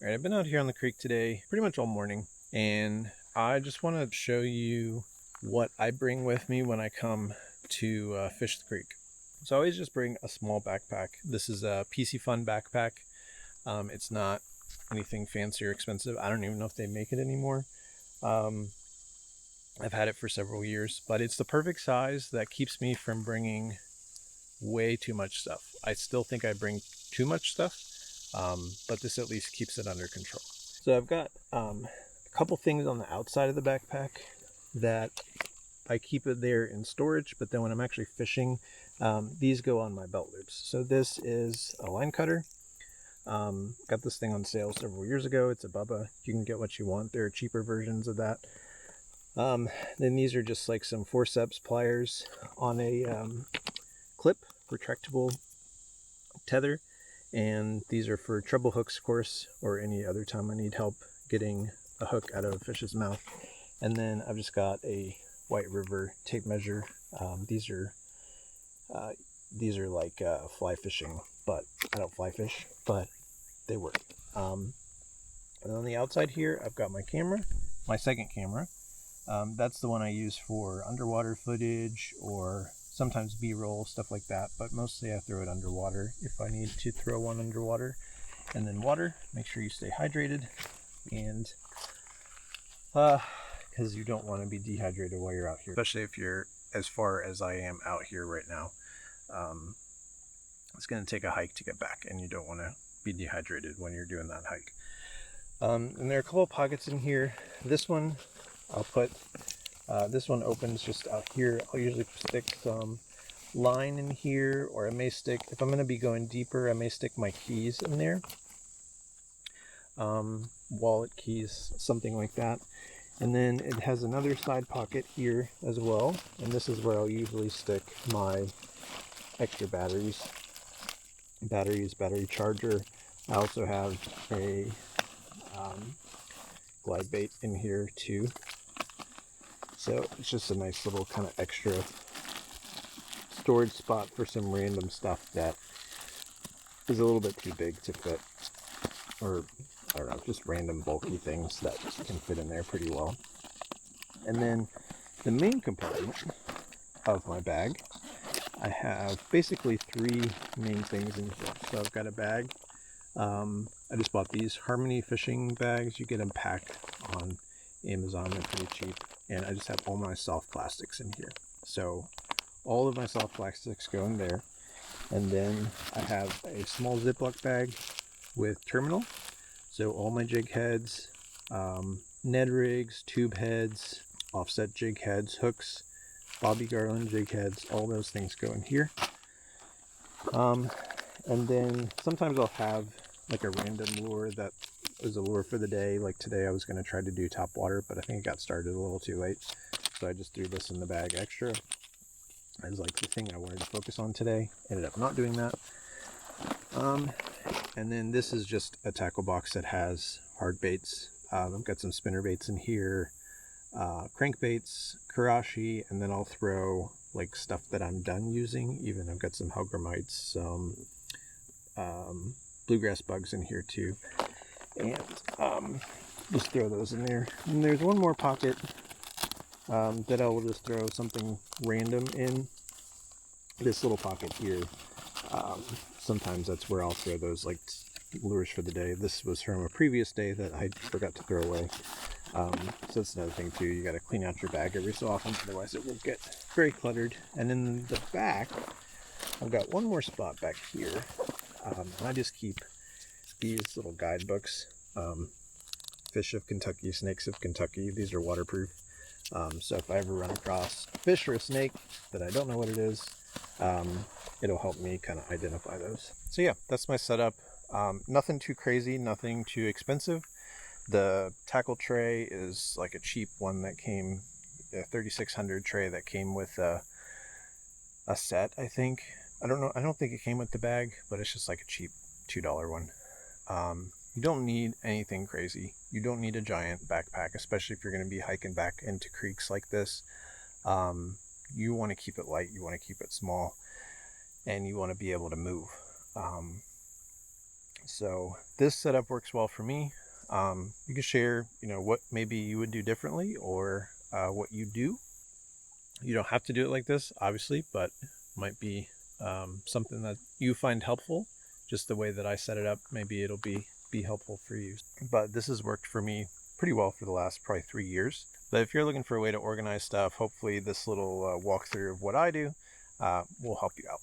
All right, I've been out here on the creek today pretty much all morning, and I just want to show you what I bring with me when I come to fish the creek. So I always just bring a small backpack. This is a PC Fun backpack. It's not anything fancy or expensive. I don't even know if they make it anymore. Um, I've had it for several years, but it's the perfect size that keeps me from bringing way too much stuff. I still think I bring too much stuff, but this at least keeps it under control. So I've got a couple things on the outside of the backpack that I keep it there in storage, but then when I'm actually fishing, these go on my belt loops. So this is a line cutter. Got this thing on sale several years ago. It's a Bubba. You can get what you want. There are cheaper versions of that. Then these are just like some forceps pliers on a clip, retractable tether. And these are for treble hooks, of course, or any other time I need help getting a hook out of a fish's mouth. And then I've just got a White River tape measure. These are like fly fishing, but I don't fly fish, but they work. And on the outside here, I've got my camera, my second camera. That's the one I use for underwater footage or sometimes B-roll, stuff like that, but mostly I throw it underwater if I need to throw one underwater. And then water, make sure you stay hydrated, and because you don't want to be dehydrated while you're out here, especially if you're as far as I am out here right now. It's going to take a hike to get back, and you don't want to be dehydrated when you're doing that hike. And there are a couple of pockets in here. This one I'll put, this one opens just out here. I'll usually stick some line in here, or I may stick, if I'm going to be going deeper, I may stick my keys in there. Wallet keys, something like that. And then it has another side pocket here as well, and this is where I'll usually stick my extra battery charger. I also have a glide bait in here too, so it's just a nice little kind of extra storage spot for some random stuff that is a little bit too big to fit, or I don't know, just random bulky things that can fit in there pretty well. And then the main compartment of my bag, I have basically three main things in here. So I've got a bag. I just bought these Harmony fishing bags. You get them packed on Amazon. They're pretty cheap. And I just have all my soft plastics in here. So all of my soft plastics go in there. And then I have a small Ziploc bag with terminal. So all my jig heads, Ned rigs, tube heads, offset jig heads, hooks, Bobby Garland jig heads, all those things go in here. And then sometimes I'll have like a random lure that is a lure for the day. Like today I was going to try to do top water, but I think it got started a little too late. So I just threw this in the bag extra. It was like the thing I wanted to focus on today. Ended up not doing that. And then this is just a tackle box that has hard baits. I've got some spinner baits in here, crankbaits, karashi, and then I'll throw like stuff that I'm done using. Even I've got some hellgrammites, some bluegrass bugs in here too, and just throw those in there. And there's one more pocket that I will just throw something random in. This little pocket here. Sometimes that's where I'll throw those like lures for the day. This was from a previous day that I forgot to throw away. So that's another thing too. You got to clean out your bag every so often, otherwise it will get very cluttered. And in the back, I've got one more spot back here. And I just keep these little guidebooks. Fish of Kentucky, Snakes of Kentucky. These are waterproof. So if I ever run across a fish or a snake that I don't know what it is, it'll help me kind of identify those. So yeah, that's my setup. Nothing too crazy, nothing too expensive. The tackle tray is like a cheap one that came, a 3600 tray that came with a set, I think. I don't know. I don't think it came with the bag, but it's just like a cheap $2 one. You don't need anything crazy. You don't need a giant backpack, especially if you're going to be hiking back into creeks like this. You want to keep it light. You want to keep it small, and you want to be able to move. So this setup works well for me. You can share, what maybe you would do differently, or what you do. You don't have to do it like this, obviously, but might be something that you find helpful. Just the way that I set it up, maybe it'll be helpful for you. But this has worked for me pretty well for the last probably 3 years. But if you're looking for a way to organize stuff, hopefully this little walkthrough of what I do will help you out.